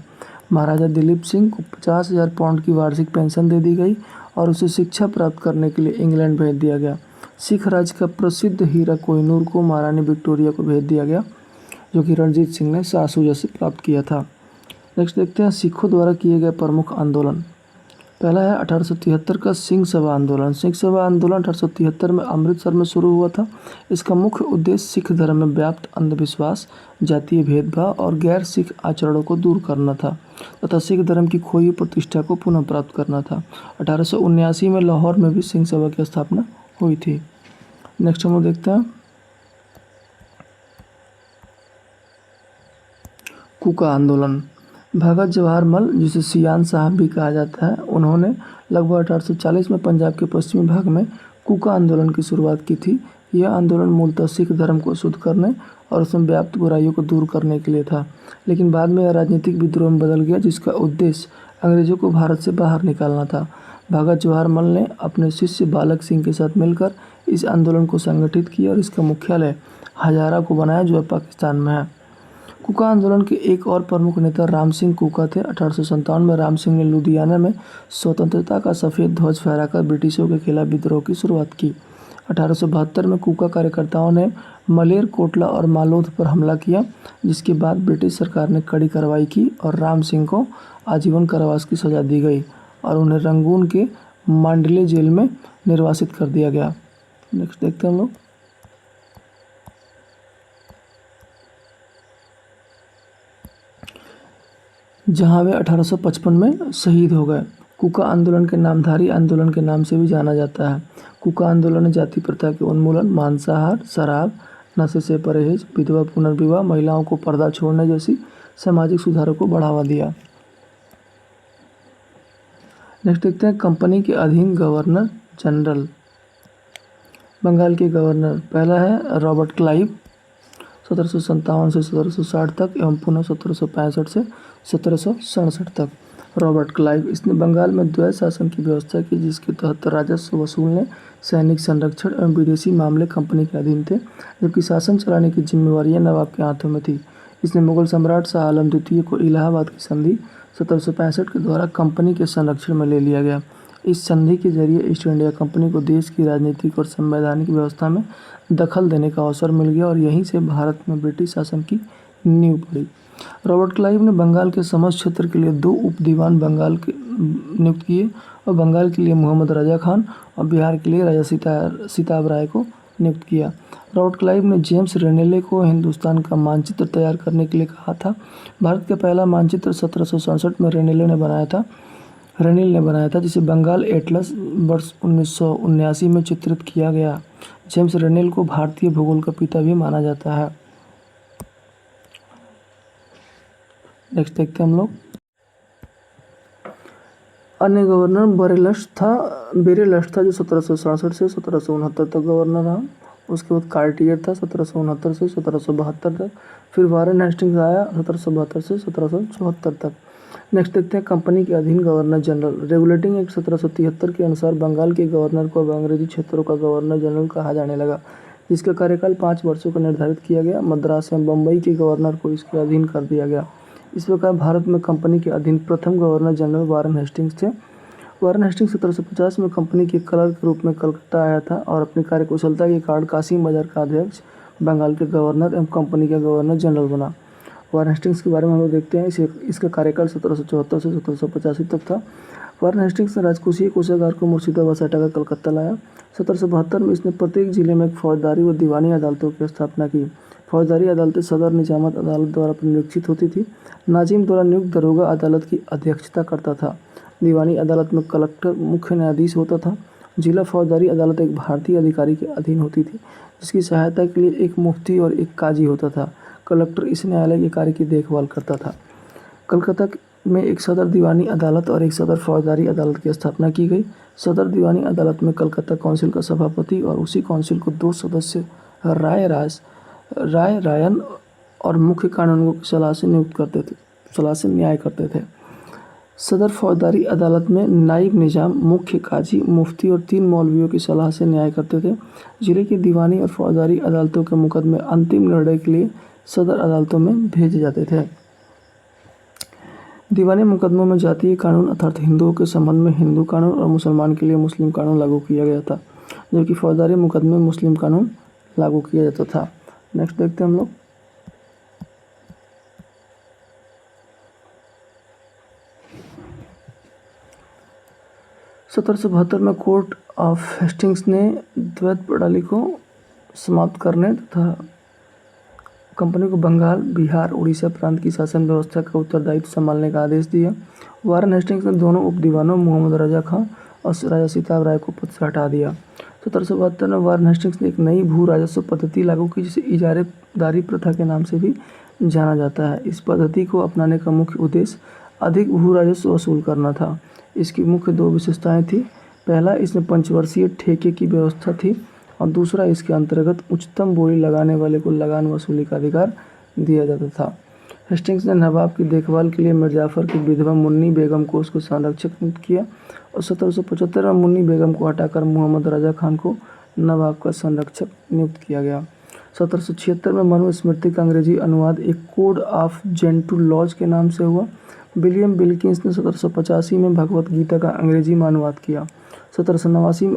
महाराजा दिलीप सिंह को 50,000 पाउंड की वार्षिक पेंशन दे दी गई और उसे शिक्षा प्राप्त करने के लिए इंग्लैंड भेज दिया गया। सिख राज्य का प्रसिद्ध हीरा कोहिनूर को महारानी विक्टोरिया को भेज दिया गया, जो कि रणजीत सिंह ने सासूजा से प्राप्त किया था। नेक्स्ट देखते हैं सिखों द्वारा किए गए प्रमुख आंदोलन। पहला है 1873 का सिंह सभा आंदोलन। सिंह सभा आंदोलन 1873 में अमृतसर में शुरू हुआ था। इसका मुख्य उद्देश्य सिख धर्म में व्याप्त अंधविश्वास, जातीय भेदभाव और गैर सिख आचरणों को दूर करना था तथा सिख धर्म की खोई प्रतिष्ठा को पुनः प्राप्त करना था। 1879 में लाहौर में भी सिंह सभा की स्थापना हुई थी। नेक्स्ट हम लोग देखते हैं कूका आंदोलन। भगत जवाहर मल, जिसे सियान साहब भी कहा जाता है, उन्होंने लगभग 1840 में पंजाब के पश्चिमी भाग में कूका आंदोलन की शुरुआत की थी। यह आंदोलन मूलतः सिख धर्म को शुद्ध करने और उसमें व्याप्त बुराइयों को दूर करने के लिए था, लेकिन बाद में यह राजनीतिक विद्रोह में बदल गया, जिसका उद्देश्य अंग्रेजों को भारत से बाहर निकालना था। भगत जवाहर मल ने अपने शिष्य बालक सिंह के साथ मिलकर इस आंदोलन को संगठित किया और इसका मुख्यालय हजारा को बनाया, जो अब पाकिस्तान में है। कूका आंदोलन के एक और प्रमुख नेता राम सिंह कूका थे। 1857 में राम सिंह ने लुधियाना में स्वतंत्रता का सफ़ेद ध्वज फहराकर ब्रिटिशों के खिलाफ विद्रोह की शुरुआत की। 1872 में कूका कार्यकर्ताओं ने मलेर कोटला और मालोद पर हमला किया, जिसके बाद ब्रिटिश सरकार ने कड़ी कार्रवाई की और राम सिंह को आजीवन कारावास की सजा दी गई और उन्हें रंगून के मांडले जेल में निर्वासित कर दिया गया। नेक्स्ट देखते हैं हम लोग जहाँ वे 1855 में शहीद हो गए। कूका आंदोलन के नामधारी आंदोलन के नाम से भी जाना जाता है। कूका आंदोलन ने जाति प्रथा के उन्मूलन, मांसाहार, शराब, नशे से परहेज, विधवा पुनर्विवाह, महिलाओं को पर्दा छोड़ने जैसी सामाजिक सुधारों को बढ़ावा दिया। नेक्स्ट देखते हैं कंपनी के अधीन गवर्नर जनरल। बंगाल के गवर्नर पहला है रॉबर्ट क्लाइव, 1757 से 1760 तक एवं पुनः 1765 से 1767 तक। रॉबर्ट क्लाइव, इसने बंगाल में द्वैध शासन की व्यवस्था की, जिसके तहत राजस्व वसूलने, सैनिक संरक्षण एवं विदेशी मामले कंपनी के अधीन थे, जबकि शासन चलाने की जिम्मेवारियां नवाब के हाथों में थी। इसने मुगल सम्राट शाह आलम द्वितीय को इलाहाबाद की संधि 1765 के द्वारा कंपनी के संरक्षण में ले लिया गया। इस संधि के जरिए ईस्ट इंडिया कंपनी को देश की राजनीतिक और संवैधानिक व्यवस्था में दखल देने का अवसर मिल गया और यहीं से भारत में ब्रिटिश शासन की नींव पड़ी। रॉबर्ट क्लाइव ने बंगाल के समस्त क्षेत्र के लिए 2 उप दीवान बंगाल के नियुक्त किए और बंगाल के लिए मोहम्मद रजा खान और बिहार के लिए राजा सिताब राय को नियुक्त किया। रॉबर्ट क्लाइव ने जेम्स रेनेले को हिंदुस्तान का मानचित्र तैयार करने के लिए कहा था। भारत का पहला मानचित्र 1767 में रेनेल ने बनाया था, जिसे बंगाल एटलस वर्ष 1979 में चित्रित किया गया। जेम्स रेनेल को भारतीय भूगोल का पिता भी माना जाता है। नेक्स्ट देखते हैं हम लोग अन्य गवर्नर बेरेलस था जो 1767 से 1769 तक गवर्नर रहा। उसके बाद कार्टियर था 1769 से 1772 तक। फिर वारेन हेस्टिंग्स आया 1772 से 1774 तक। नेक्स्ट देखते हैं कंपनी के अधीन गवर्नर जनरल। रेगुलेटिंग एक्ट 1773 के अनुसार बंगाल के गवर्नर को अब अंग्रेजी क्षेत्रों का गवर्नर जनरल कहा जाने लगा, जिसका कार्यकाल 5 वर्षों का निर्धारित किया गया। मद्रास एवं बम्बई के गवर्नर को इसके अधीन कर दिया गया। इस प्रकार भारत में कंपनी के अधीन प्रथम गवर्नर जनरल वारेन हेस्टिंग्स थे। वारेन हेस्टिंग्स 1750 में कंपनी के क्लर्क के रूप में कलकत्ता आया था और अपनी कार्यकुशलता के कारण कासिम बाजार का अध्यक्ष, बंगाल के गवर्नर एवं कंपनी का गवर्नर जनरल बना। वारेन हेस्टिंग्स के बारे में हम लोग देखते हैं। इसका कार्यकाल 1774 से 1785 तक था। वारेन हेस्टिंग्स ने राजकोषीय कोषागार को मुर्शिदाबाद से हटाकर कलकत्ता लाया। 1772 में इसने प्रत्येक जिले में एक फौजदारी व दीवानी अदालतों की स्थापना की। फौजदारी अदालतें सदर निजामत अदालत द्वारा निरीक्षित होती थी। नाजिम द्वारा नियुक्त दरोगा अदालत की अध्यक्षता करता था। दीवानी अदालत में कलेक्टर मुख्य न्यायाधीश होता था। जिला फौजदारी अदालत एक भारतीय अधिकारी के अधीन होती थी, जिसकी सहायता के लिए एक मुफ्ती और एक काजी होता था। कलेक्टर इस न्यायालय के कार्य की देखभाल करता था। में एक सदर दीवानी अदालत और एक सदर फौजदारी अदालत की स्थापना की गई। सदर दीवानी अदालत में कलकत्ता काउंसिल का सभापति और उसी काउंसिल को 2 सदस्य राय रायन और मुख्य कानूनगो की सलाह से न्याय करते थे। सदर फौजदारी अदालत में नायब निजाम, मुख्य काजी, मुफ्ती और 3 मौलवियों की सलाह से न्याय करते थे। जिले की दीवानी और फौजदारी अदालतों के मुकदमे अंतिम निर्णय के लिए सदर अदालतों में भेजे जाते थे। दीवानी मुकदमों में जातीय कानून अर्थात हिंदुओं के संबंध में हिंदू कानून और मुसलमान के लिए मुस्लिम कानून लागू किया गया था, जबकि फौजदारी मुकदमे में मुस्लिम कानून लागू किया जाता था। नेक्स्ट देखते हैं हम लोग। 1772 में कोर्ट ऑफ हेस्टिंग्स ने द्वैत प्रणाली को समाप्त करने तथा कंपनी को बंगाल, बिहार, उड़ीसा प्रांत की शासन व्यवस्था का उत्तरदायित्व संभालने का आदेश दिया। वारन हेस्टिंग्स ने दोनों उप दीवानों मोहम्मद रजा खां और राजा सीताब राय को पद से हटा दिया। 1772 में वारन हेस्टिंग्स ने एक नई भू राजस्व पद्धति लागू की, जिसे इजारेदारी प्रथा के नाम से भी जाना जाता है। इस पद्धति को अपनाने का मुख्य उद्देश्य अधिक भू राजस्व वसूल करना था। इसकी मुख्य 2 विशेषताएं थी। पहला, इसमें पंचवर्षीय ठेके की व्यवस्था थी और दूसरा, इसके अंतर्गत उच्चतम बोली लगाने वाले को लगान वसूली का अधिकार दिया जाता था। हेस्टिंग्स ने नवाब की देखभाल के लिए मिर्जाफर की विधवा मुन्नी बेगम को उसको संरक्षक नियुक्त किया और 1775 में मुन्नी बेगम को हटाकर मोहम्मद रजा खान को नवाब का संरक्षक नियुक्त किया गया। 1776 में मनुस्मृति का अंग्रेजी अनुवाद एक कोड ऑफ जेंटू लॉज के नाम से हुआ। विलियम विल्किंस ने 1785 में भगवत गीता का अंग्रेजी में अनुवाद किया। 1789 में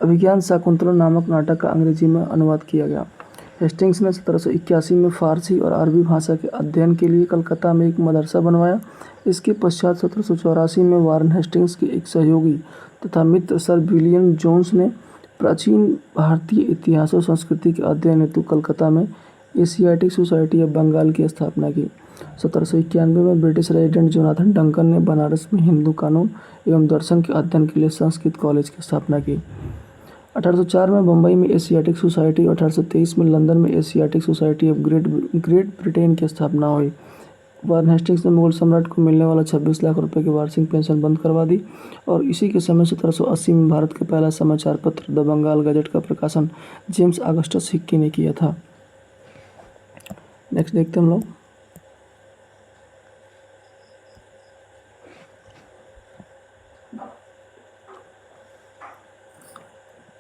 अभिज्ञान शाकुंतलम नामक नाटक का अंग्रेजी में अनुवाद किया गया। हेस्टिंग्स ने 1781 में फारसी और अरबी भाषा के अध्ययन के लिए कलकत्ता में एक मदरसा बनवाया। इसके पश्चात 1784 में वारन हेस्टिंग्स के एक सहयोगी तथा मित्र सर विलियम जोन्स ने प्राचीन भारतीय इतिहास और संस्कृति के अध्ययन हेतु कलकत्ता में एशियाटिक सोसाइटी ऑफ बंगाल की स्थापना की। 1791 में ब्रिटिश रेजिडेंट जोनाथन डंकन ने बनारस में हिंदू कानून एवं दर्शन के अध्ययन के लिए संस्कृत कॉलेज की स्थापना की। 1804 में बम्बई में एशियाटिक सोसाइटी और 1823 में लंदन में Asiatic society of great Britain की स्थापना हुई। वारन हेस्टिंग्स ने मुगल सम्राट को मिलने वाला 26 लाख रुपए की वार्षिक पेंशन बंद करवा दी और इसी के समय 1780 में भारत का पहला समाचार पत्र द बंगाल गजट का प्रकाशन जेम्स ऑगस्टस हिक्की ने किया था। नेक्स्ट देखते हैं हम लोग।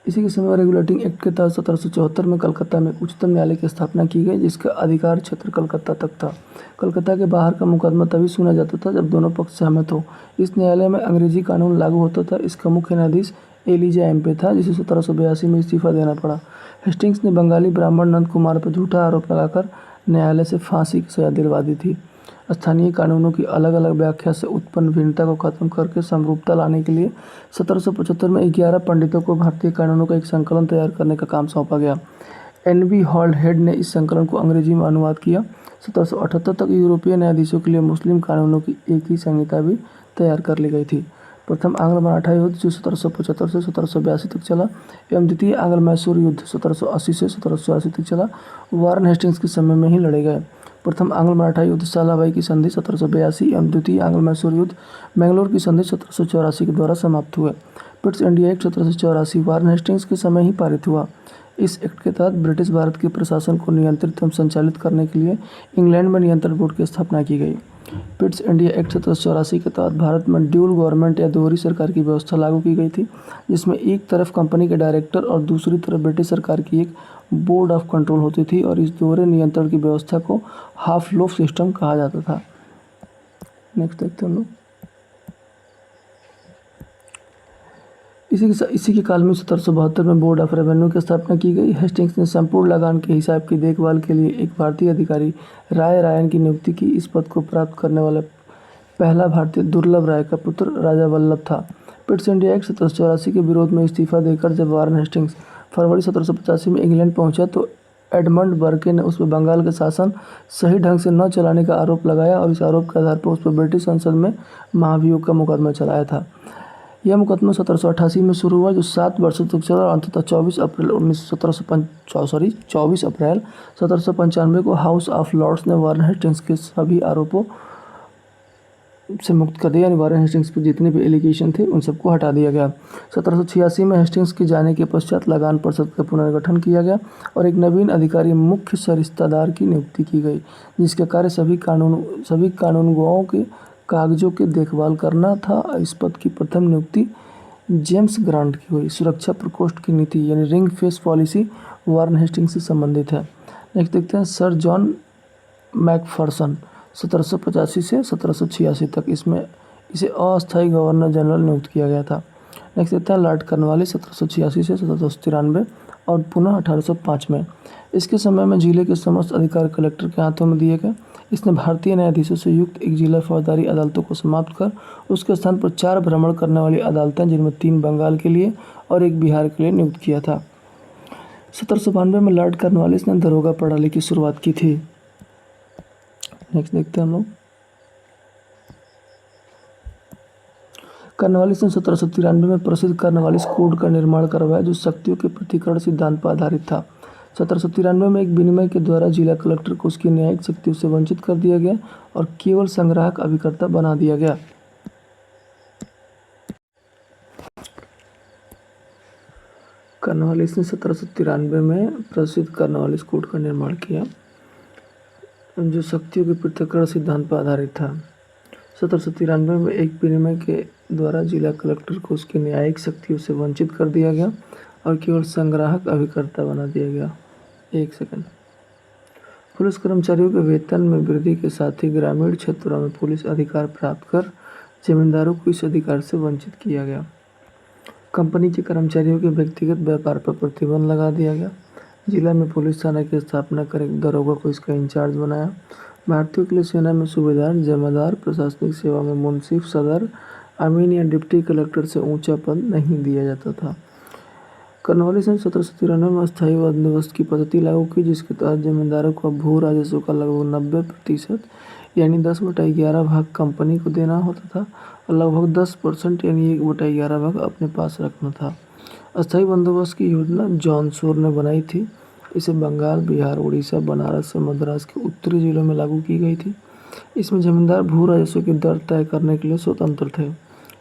इसी के समय रेगुलेटिंग एक्ट के तहत 1774 में कलकत्ता में उच्चतम न्यायालय की स्थापना की गई, जिसका अधिकार क्षेत्र कलकत्ता तक था। कलकत्ता के बाहर का मुकदमा तभी सुना जाता था जब दोनों पक्ष सहमत हो। इस न्यायालय में अंग्रेजी कानून लागू होता था। इसका मुख्य न्यायाधीश एलिजा एम्पे था, जिसे 1782 में इस्तीफा देना पड़ा। हेस्टिंग्स ने बंगाली ब्राह्मण नंद कुमार पर झूठा आरोप लगाकर न्यायालय से फांसी की सजा दिलवा दी थी। स्थानीय कानूनों की अलग अलग व्याख्या से उत्पन्न भिन्नता को खत्म करके समरूपता लाने के लिए 1775 में 11 पंडितों को भारतीय कानूनों का एक संकलन तैयार करने का काम सौंपा गया। एन.बी. हॉल्टहेड ने इस संकलन को अंग्रेजी में अनुवाद किया। 1778 तक यूरोपीय न्यायाधीशों के लिए मुस्लिम कानूनों की एक ही संहिता भी तैयार कर ली गई थी। प्रथम आंग्ल मराठा युद्ध जो 1775 से 1782 तक चला एवं द्वितीय आंग्ल मैसूर युद्ध 1780 से 1784 तक चला, वारन हेस्टिंग्स के समय में ही लड़े गए। प्रथम आंग्ल मराठा युद्ध सालाबाई की संधि 1782 एवं द्वितीय आंग्ल मैसूर युद्ध मैंगलोर की संधि 1784 के द्वारा समाप्त हुए। Pitt's India act 1784 Warren Hastings के समय ही पारित हुआ। इस एक्ट के तहत ब्रिटिश भारत के प्रशासन को नियंत्रित एवं संचालित करने के लिए इंग्लैंड में नियंत्रण बोर्ड की स्थापना की गई। पिट्स इंडिया एक्ट 1784 के तहत भारत में ड्यूल गवर्नमेंट या दोहरी सरकार की व्यवस्था लागू की गई थी, जिसमें एक तरफ कंपनी के डायरेक्टर और दूसरी तरफ ब्रिटिश सरकार की एक बोर्ड ऑफ कंट्रोल होती थी और इस दोहरे नियंत्रण की व्यवस्था को हाफ लोफ सिस्टम कहा जाता था। नेक्स्ट देखते हैं हम लोग। इसी के काल में 1772 में बोर्ड ऑफ रेवेन्यू की स्थापना की गई। हेस्टिंग्स ने संपूर्ण लगान के हिसाब की देखभाल के लिए एक भारतीय अधिकारी राय रायन की नियुक्ति की। इस पद को प्राप्त करने वाला पहला भारतीय दुर्लभ राय का पुत्र राजा वल्लभ था। पिट्स इंडिया एक्ट 1784 के विरोध में इस्तीफा देकर जब वारन हेस्टिंग्स फरवरी 1785 में इंग्लैंड पहुंचा तो एडमंड बर्के ने उस पर बंगाल का शासन सही ढंग से न चलाने का आरोप लगाया और इस आरोप के आधार पर उस पर ब्रिटिश संसद में महाभियोग का मुकदमा चलाया था। यह मुकदमा 1788 में शुरू हुआ, जो 7 वर्षों तक चला और अंततः 24 अप्रैल 1795 को हाउस ऑफ लॉर्ड्स ने वारेन हेस्टिंग्स के सभी आरोपों से मुक्त कर दिया। यानी वारेन हेस्टिंग्स पर जितने भी एलिगेशन थे उन सबको हटा दिया गया। 1786 में हेस्टिंग्स के जाने के पश्चात लगान परिषद का पुनर्गठन किया गया और एक नवीन अधिकारी मुख्य सरिस्तादार की नियुक्ति की गई, जिसका कार्य सभी कानूनगोओं के कागजों की देखभाल करना था। इस पद की प्रथम नियुक्ति जेम्स ग्रांट की हुई। सुरक्षा प्रकोष्ठ की नीति यानी ring fence policy Warren Hastings से संबंधित है। नेक्स्ट देखते हैं सर जॉन मैकफर्सन 1785 से 1786 तक इसे अस्थायी गवर्नर जनरल नियुक्त किया गया था। नेक्स्ट देखते हैं लॉर्ड कॉर्नवालिस 1786 से 1793 और पुनः 1805 में। इसके समय में जिले के समस्त अधिकार कलेक्टर के हाथों में दिए गए। इसने भारतीय न्यायाधीशों से युक्त एक जिला फौजदारी अदालतों को समाप्त कर उसके स्थान पर 4 भ्रमण करने वाली अदालतें, जिनमें 3 बंगाल के लिए और 1 बिहार के लिए नियुक्त किया था। 1792 में लॉर्ड कॉर्नवालिस ने दरोगा प्रणाली की शुरुआत की थी। नेक्स्ट देखते हैं हम लोग कॉर्नवालिस ने 1793 में प्रसिद्ध कॉर्नवालिस कोड का निर्माण करवाया, जो शक्तियों के पृथक्करण सिद्धांत पर आधारित था। 1793 में एक विनिमय के द्वारा जिला कलेक्टर को उसकी न्यायिक शक्तियों से वंचित कर दिया गया और केवल संग्राहक अभिकर्ता बना दिया गया। कॉर्नवालिस ने 1793 में प्रसिद्ध कॉर्नवालिस कोड का निर्माण किया, जो शक्तियों के पृथक्करण सिद्धांत पर आधारित था। 1793 में एक विनिमय के द्वारा जिला कलेक्टर को उसकी न्यायिक शक्तियों से वंचित कर दिया गया और केवल संग्राहक अभिकर्ता बना दिया गया। एक सेकंड। पुलिस कर्मचारियों के वेतन में वृद्धि के साथ ही ग्रामीण क्षेत्रों में पुलिस अधिकार प्राप्त कर जमींदारों को इस अधिकार से वंचित किया गया। कंपनी के कर्मचारियों के व्यक्तिगत व्यापार पर प्रतिबंध लगा दिया गया। जिला में पुलिस थाना की स्थापना कर एक दरोगा को इसका इंचार्ज बनाया। भारतीयों के लिए सेना में सूबेदार, जमादार, प्रशासनिक सेवा में मुंसिफ, सदर, अमीन या डिप्टी कलेक्टर से ऊंचा पद नहीं दिया जाता था। कॉर्नवालिस ने 1793 में अस्थायी बंदोबस्त की पद्धति लागू की, जिसके तहत जमींदारों को भू राजस्व का लगभग 90% यानी 10/11 भाग कंपनी को देना होता था और लगभग 10% यानी 1/11 भाग अपने पास रखना था। अस्थायी बंदोबस्त की योजना जॉन शोर ने बनाई थी। इसे बंगाल, बिहार, उड़ीसा, बनारस और मद्रास के उत्तरी जिलों में लागू की गई थी। इसमें जमींदार भू राजस्व की दर तय करने के लिए स्वतंत्र थे।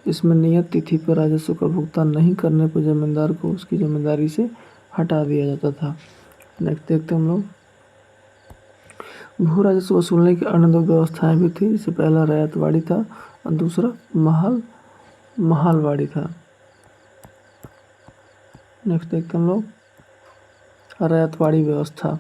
इसमें नियत तिथि पर राजस्व का भुगतान नहीं करने पर जमींदार को उसकी जमींदारी से हटा दिया जाता था। नेक्स्ट देखते हैं हम लोग भू राजस्व वसूलने की अन्य 2 व्यवस्थाएं भी थी। इससे पहला रैयतवाड़ी था और दूसरा महालवाड़ी था। नेक्स्ट देखते हैं हम लोग रैयतवाड़ी व्यवस्था।